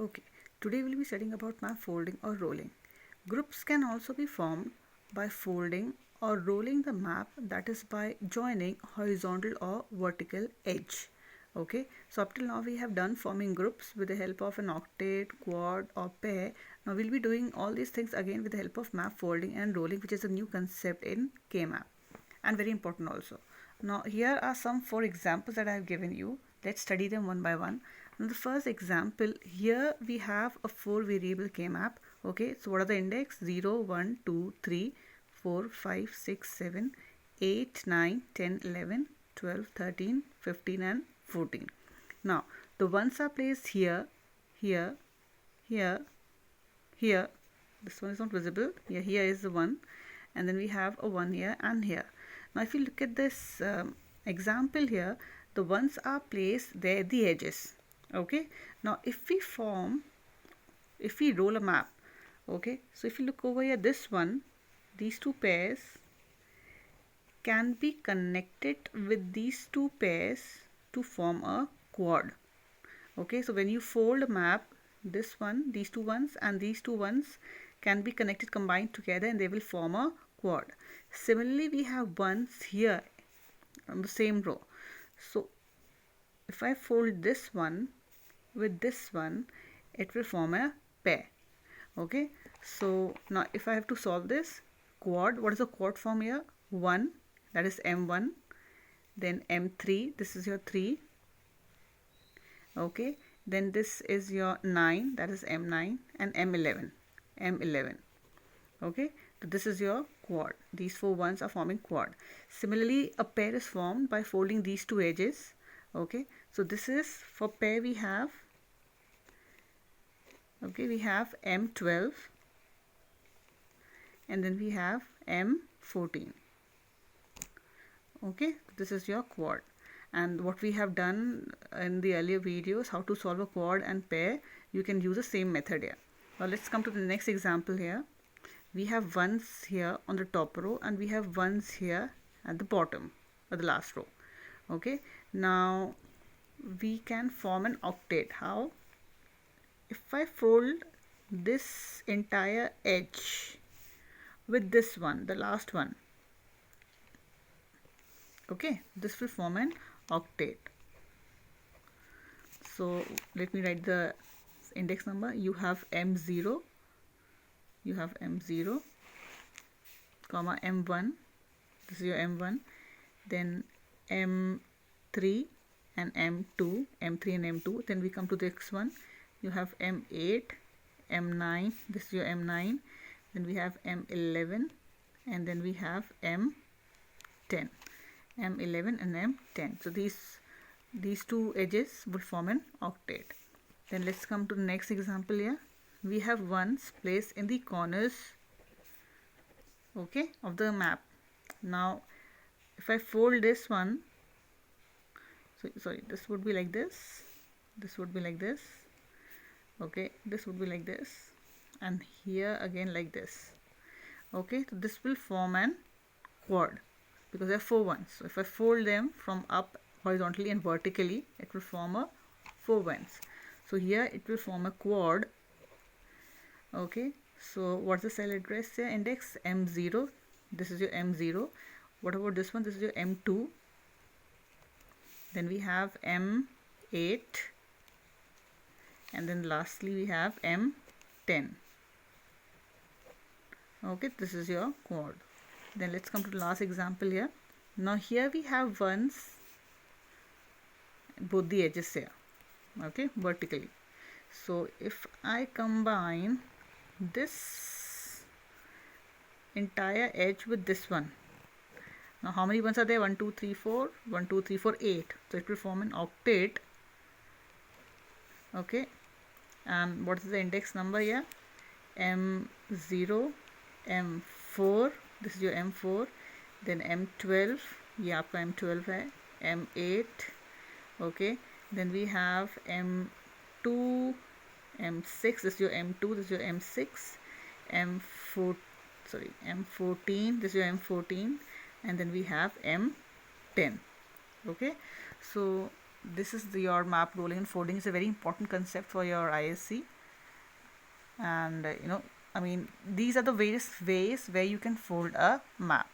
Okay, today we'll be studying about map folding or rolling. Groups can also be formed by folding or rolling the map, that is by joining horizontal or vertical edge. Okay, so up till now we have done forming groups with the help of an octet, quad or pair. Now we'll be doing all these things again with the help of map folding and rolling, which is a new concept in K-map and very important also. Now here are some 4 examples that I have given you. Let's study them one by one. Now the first example, here we have a 4 variable K-map. Okay, so what are the index? 0, 1, 2, 3, 4, 5, 6, 7, 8, 9, 10, 11, 12, 13, 15 and 14. Now the ones are placed here, here, here, here. This one is not visible. Here is the 1, and then we have a 1 here and here. Now if you look at this example here, the ones are placed there at the edges. Okay, now if we roll a map, okay, so if you look over here, this one, these two pairs can be connected with these two pairs to form a quad. Okay, so when you fold a map, this one, these two ones and these two ones can be connected, combined together, and they will form a quad. Similarly, we have ones here on the same row. So if I fold this one with this one, it will form a pair. Okay, so now if I have to solve this quad, what is the quad form here? 1, that is M1, then M3, this is your 3. Okay, then this is your 9, that is M9, and M11. Okay, so this is your quad. These 4 ones are forming quad. Similarly, a pair is formed by folding these two edges. Okay, so this is for pair we have, okay, we have M12 and then we have M14. Okay, this is your quad. And what we have done in the earlier videos, how to solve a quad and pair, you can use the same method here. Now let's come to the next example here. We have ones here on the top row and we have ones here at the bottom or the last row. Okay, now we can form an octet. How? If I fold this entire edge with this one, the last one, okay, this will form an octet. So let me write the index number. You have M0, comma M1, this is your M1, then M3 and M2, M3 and M2. Then we come to the next one. You have M8, M9, this is your M9, then we have M11, and then we have M10, M11 and M10. So these two edges would form an octet. Then let's come to the next example here. We have ones placed in the corners, okay, of the map. Now if I fold this one, so sorry, this would be like this, this would be like this, okay, this would be like this, and here again like this. Okay, so this will form an quad because there are 4 ones. So if I fold them from up horizontally and vertically, it will form a 4 ones. So here it will form a quad. Okay, so what's the cell address here? Index M0, this is your M0. What about this one? This is your M2. Then we have M8, and then lastly we have M10. Okay, this is your quad. Then let's come to the last example here. Now here we have ones both the edges here, okay, vertically. So if I combine this entire edge with this one, now how many ones are there? 1 2 3 4, 1 2 3 4, 8. So it will form an octet. Okay, and what is the index number here? M0, M4, this is your M4, then M12, ये आपका M12 है, M8, okay, then we have M2, M6, this is your M2, this is your M6, M14, this is your M14, and then we have M10. Okay, so this is your map rolling and folding is a very important concept for your ISC. And I mean, these are the various ways where you can fold a map.